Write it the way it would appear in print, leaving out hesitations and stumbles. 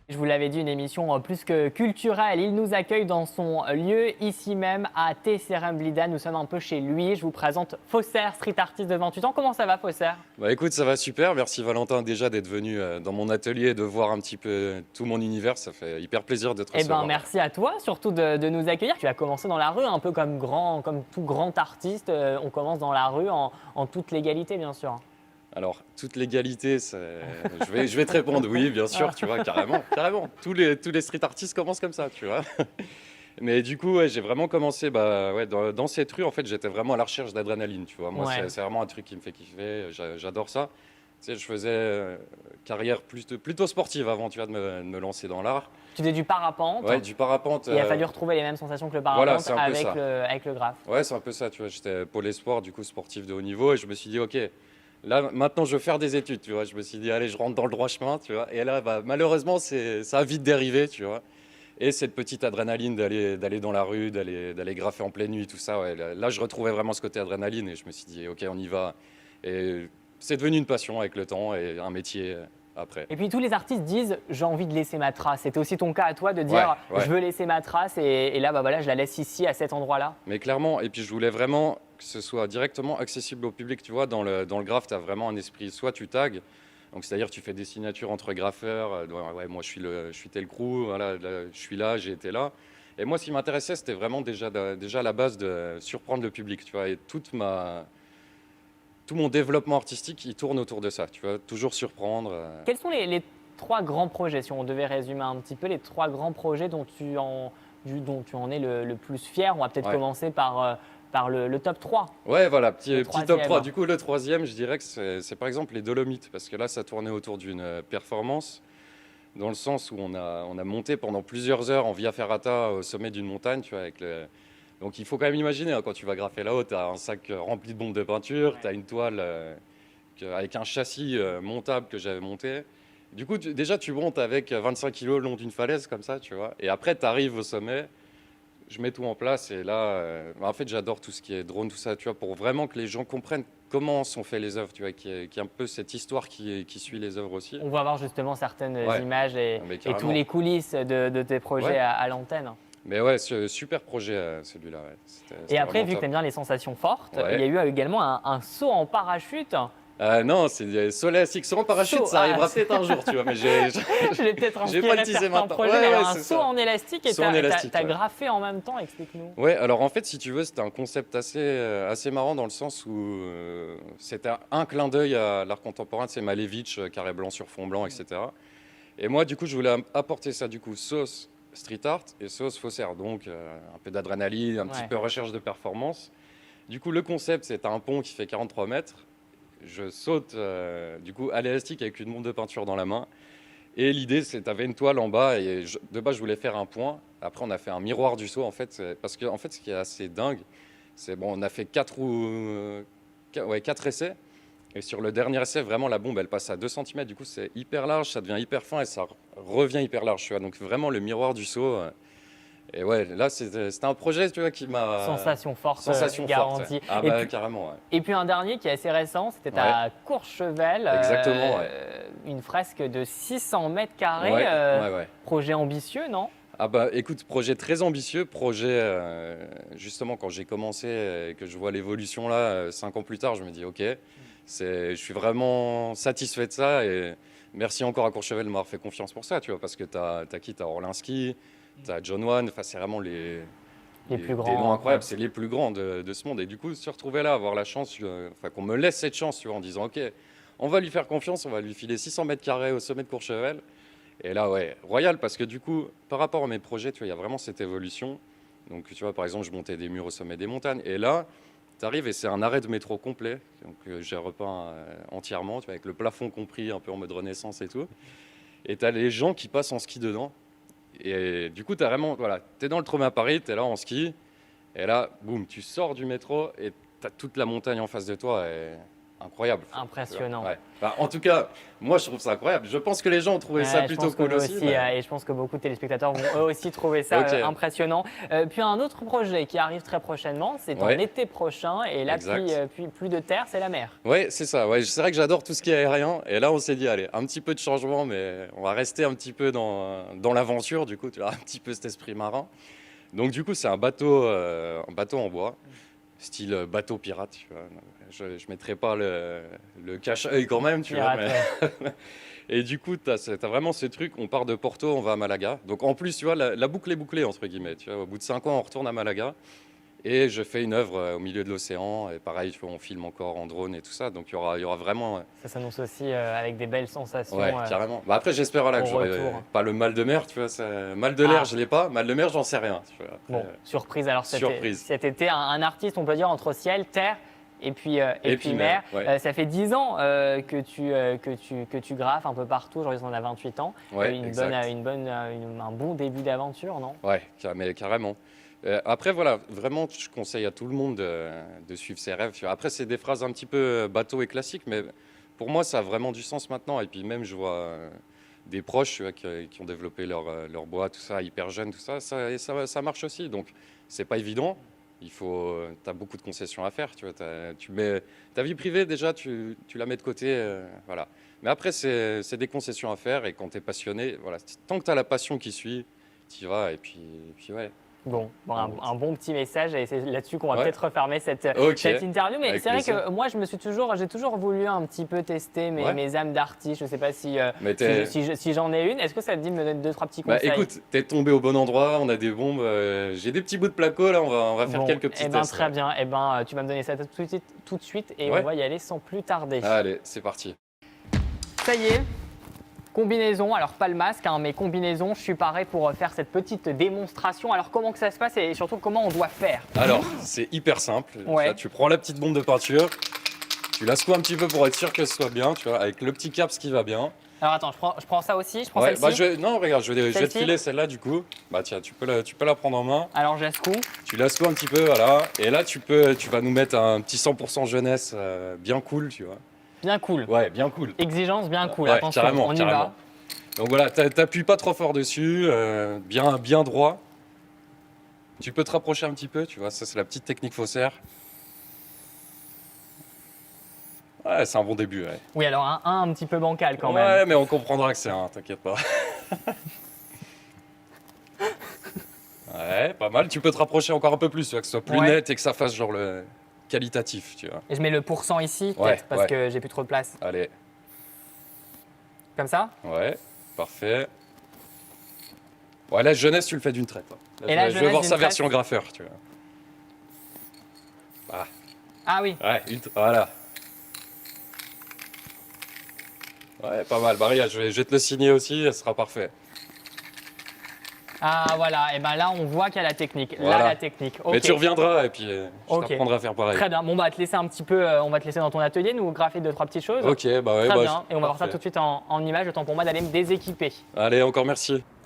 Je vous l'avais dit, une émission plus que culturelle. Il nous accueille dans son lieu, ici même, à Tesseremblida. Nous sommes un peu chez lui. Je vous présente Fosser, street artist de 28 ans. Comment ça va, Fosser? Bah écoute, ça va super. Merci Valentin déjà d'être venu dans mon atelier et de voir un petit peu tout mon univers. Ça fait hyper plaisir de te Eh ben, recevoir. merci à toi, surtout de nous accueillir. Tu as commencé dans la rue, un peu comme tout grand artiste. On commence dans la rue en toute légalité, bien sûr. Alors, toute l'égalité, je vais te répondre oui, bien sûr, tu vois, carrément, carrément. Tous les street artistes commencent comme ça, tu vois. Mais du coup, ouais, j'ai vraiment commencé ouais, dans cette rue. En fait, j'étais vraiment à la recherche d'adrénaline, tu vois. Moi, Ouais. c'est vraiment un truc qui me fait kiffer. J'adore ça. Tu sais, je faisais carrière plutôt sportive avant, tu vois, de me lancer dans l'art. Tu faisais du parapente. Ouais, du parapente. Et il a fallu retrouver les mêmes sensations que le Voilà, parapente c'est un peu ça. avec le graphe. Ouais, c'est un peu ça, tu vois. J'étais pôle espoir, du coup, sportif de haut niveau. Et je me suis dit, OK, là, maintenant, je veux faire des études, tu vois. Je me suis dit, allez, je rentre dans le droit chemin, tu vois. Et là, bah, malheureusement, ça a vite dérivé, tu vois. Et cette petite adrénaline d'aller dans la rue, d'aller graffer en pleine nuit, tout ça, ouais, là, je retrouvais vraiment ce côté adrénaline. Et je me suis dit, OK, on y va. Et c'est devenu une passion avec le temps et un métier après. Et puis tous les artistes disent j'ai envie de laisser ma trace. C'était aussi ton cas à toi de dire Ouais, ouais. je veux laisser ma trace et là bah voilà je la laisse ici à cet endroit-là. Mais clairement, et puis je voulais vraiment que ce soit directement accessible au public. Tu vois, dans le graphe, tu as vraiment un esprit. Soit tu tags, donc c'est-à-dire tu fais des signatures entre graffeurs. Ouais, moi je suis tel crew, voilà, là, je suis là, j'ai été là. Et moi, ce qui m'intéressait, c'était vraiment déjà à la base de surprendre le public. Tu vois, et tout mon développement artistique, il tourne autour de ça. Tu vois, toujours surprendre. Quels sont les trois grands projets, si on devait résumer un petit peu, les trois grands projets dont tu en es le plus fier? On va peut-être Ouais. commencer par le top 3. Ouais, voilà, Le petit top 3. troisième. Du coup, le troisième, je dirais que c'est par exemple les Dolomites, parce que là, ça tournait autour d'une performance, dans le sens où on a monté pendant plusieurs heures en via ferrata au sommet d'une montagne, tu vois, donc il faut quand même imaginer, hein, quand tu vas graffer là-haut, tu as un sac rempli de bombes de peinture, Ouais. tu as une toile avec un châssis montable que j'avais monté. Du coup, déjà, tu montes avec 25 kilos le long d'une falaise comme ça, tu vois, et après, tu arrives au sommet. Je mets tout en place et là, en fait, j'adore tout ce qui est drone, tout ça, tu vois, pour vraiment que les gens comprennent comment sont faites les œuvres, tu vois, qu'il y ait un peu cette histoire qui suit les œuvres aussi. On va voir justement certaines Ouais, images ah, mais et tous carrément. les coulisses de tes projets Ouais, à l'antenne. mais ouais, super projet celui-là, ouais. Et C'était après, vraiment vu que tu top. aimes bien les sensations fortes, il y a Ouais. eu également un saut en parachute. Non, c'est des soleil en parachute, Saut, ça arrivera peut-être un jour, tu vois, mais je l'ai peut-être j'ai pas le inspiré teaser certains maintenant. projets, Ouais, mais ouais, alors un c'est saut ça. en élastique et Saut en élastique, t'as ouais. graffé en même temps, explique-nous. Ouais, alors en fait, si tu veux, c'était un concept assez marrant dans le sens où c'était un clin d'œil à l'art contemporain, c'est Malevich, carré blanc sur fond blanc, etc. Et moi, du coup, je voulais apporter ça, du coup, sauce street art et sauce faussaire. Donc, un peu d'adrénaline, un petit Ouais. peu recherche de performance. Du coup, le concept, c'est un pont qui fait 43 mètres. Je saute, du coup, à l'élastique avec une bombe de peinture dans la main. Et l'idée, c'est tu avais une toile en bas et de base, je voulais faire un point. Après, on a fait un miroir du saut, en fait. Parce que, en fait, ce qui est assez dingue, c'est bon, on a fait quatre essais. Et sur le dernier essai, vraiment, la bombe, elle passe à 2 centimètres. Du coup, c'est hyper large, ça devient hyper fin et ça revient hyper large. Tu vois. Donc, vraiment, le miroir du saut. Et ouais, là, c'était un projet, tu vois, qui m'a. Sensation forte Sensation forte. Ouais. garantie. Ah, Et bah, puis, carrément, ouais. et puis un dernier qui est assez récent, c'était Ouais, à Courchevel, exactement, ouais. une fresque de 600 mètres carrés. Ouais, ouais, ouais. Projet ambitieux, non? Ah bah écoute, projet très ambitieux, projet justement quand j'ai commencé et que je vois l'évolution là, 5 ans plus tard, je me dis ok, je suis vraiment satisfait de ça et merci encore à Courchevel de m'avoir fait confiance pour ça, tu vois, parce que t'as qui? T'as Orlinski, t'as John Wan, enfin c'est vraiment Les plus des noms grands. Ouais. incroyables, c'est les plus grands de ce monde et du coup se retrouver là, avoir la chance, enfin qu'on me laisse cette chance, tu vois, en disant ok, on va lui faire confiance, on va lui filer 600 mètres carrés au sommet de Courchevel. Et là, ouais, royal, parce que du coup, par rapport à mes projets, tu vois, il y a vraiment cette évolution. Donc, tu vois, par exemple, je montais des murs au sommet des montagnes. Et là, tu arrives et c'est un arrêt de métro complet. Donc, j'ai repeint entièrement, tu vois, avec le plafond compris, un peu en mode Renaissance et tout. Et tu as les gens qui passent en ski dedans. Et du coup, tu as vraiment, voilà, tu es dans le trauma à Paris, tu es là en ski. Et là, boum, tu sors du métro et tu as toute la montagne en face de toi. Et incroyable. Impressionnant. Ouais. Enfin, en tout cas, moi, je trouve ça incroyable. Je pense que les gens ont trouvé ça Ouais, je plutôt pense que cool nous aussi. et je pense que beaucoup de téléspectateurs vont eux aussi trouver ça Ok. impressionnant. Puis un autre projet qui arrive très prochainement, c'est en Ouais. été prochain. Et là, Exact. plus de terre, c'est la mer. Ouais, c'est ça. Ouais, c'est vrai que j'adore tout ce qui est aérien. Et là, on s'est dit, allez, un petit peu de changement, mais on va rester un petit peu dans l'aventure, du coup, tu vois, un petit peu cet esprit marin. Donc, du coup, c'est un bateau en bois, style bateau pirate, tu vois. Je ne mettrai pas le cache-œil quand même, tu vois. Pirate, ouais. Et du coup, tu as vraiment ce truc, on part de Porto, on va à Malaga. Donc en plus, tu vois, la boucle est bouclée, entre guillemets. Tu vois, au bout de 5 ans, on retourne à Malaga. Et je fais une œuvre au milieu de l'océan. Et pareil, tu vois, on filme encore en drone et tout ça. Donc il y aura vraiment... Ça s'annonce aussi avec des belles sensations. Ouais, carrément. Bah, après, j'espère voilà, que au j'aurai retour. pas le mal de mer, tu vois. Mal de l'air, Ah. je l'ai pas. Mal de mer, j'en sais rien. Tu vois. Après, Bon, surprise. Alors surprise. cet été, un artiste, on peut dire, entre ciel, terre et puis mer. ouais. Ça fait 10 ans que tu graffes un peu partout. Aujourd'hui, on a 28 ans. Ouais, exact. Un bon début d'aventure, non? Ouais, mais carrément. Après, voilà, vraiment, je conseille à tout le monde de suivre ses rêves. Tu vois. Après, c'est des phrases un petit peu bateau et classiques, mais pour moi, ça a vraiment du sens maintenant. Et puis même, je vois des proches tu vois, qui ont développé leur boîte, tout ça, hyper jeunes, tout ça, ça marche aussi. Donc, c'est pas évident. Tu as beaucoup de concessions à faire. Tu vois, tu mets ta vie privée, déjà, tu la mets de côté. Voilà. Mais après, c'est des concessions à faire. Et quand tu es passionné, voilà, tant que tu as la passion qui suit, tu y vas. Et puis ouais. Bon, un bon petit message et c'est là-dessus qu'on va peut-être refermer cette interview. Mais Avec c'est vrai plaisir. que moi, j'ai toujours voulu un petit peu tester mes âmes d'artiste. Je ne sais pas si j'en ai une. Est-ce que ça te dit de me donner 2-3 petits conseils? Bah écoute, t'es tombé au bon endroit, on a des bombes, j'ai des petits bouts de placo là, on va faire quelques petits tests. Très bien, tu vas me donner ça tout de suite et on va y aller sans plus tarder. Allez, c'est parti. Ça y est, combinaison, alors pas le masque, mais combinaison, je suis paré pour faire cette petite démonstration. Alors comment que ça se passe et surtout comment on doit faire? Alors, c'est hyper simple. Ouais. Là, tu prends la petite bombe de peinture, tu la secoues un petit peu pour être sûr que ce soit bien, tu vois, avec le petit caps qui va bien. Alors attends, je prends ça aussi, je prends celle-ci. Non, regarde, je vais te filer celle-là du coup. Bah tiens, tu peux la prendre en main. Alors je la secoue. Tu la secoues un petit peu, voilà. Et là, tu vas nous mettre un petit 100% jeunesse bien cool, tu vois. Bien cool. Ouais, bien cool. Exigence bien cool. Ouais, Attention, carrément, on y carrément. va. Donc voilà, t'appuies pas trop fort dessus, bien droit. Tu peux te rapprocher un petit peu, tu vois, ça c'est la petite technique faussaire. Ouais, c'est un bon début, ouais. Oui, alors un petit peu bancal quand même. Ouais, mais on comprendra que c'est un, t'inquiète pas. Ouais, pas mal. Tu peux te rapprocher encore un peu plus, tu vois, que ce soit plus net et que ça fasse genre le qualitatif, tu vois. Et je mets le pourcent ici, peut-être, Ouais, parce que j'ai plus trop de place. Allez, Comme ça? ouais, parfait. Ouais, la jeunesse, tu le fais d'une traite. Là, Et la je vais jeunesse voir d'une sa traite version graffeur, tu vois. Ah oui. Ouais, voilà. Ouais, pas mal. Bah, regarde, je vais te le signer aussi, ça sera parfait. Ah voilà, et ben là on voit qu'il y a la technique. Voilà. Là la technique. Mais Ok. tu reviendras et puis je t'apprendrai à faire pareil. Très bien. Bon, bah, te laisser un petit peu, on va te laisser dans ton atelier, nous graffer 2-3 petites choses. Ok, bah ouais. Très bah, bien. Et on va voir ça tout de suite en image, le temps pour moi d'aller me déséquiper. Allez, encore merci.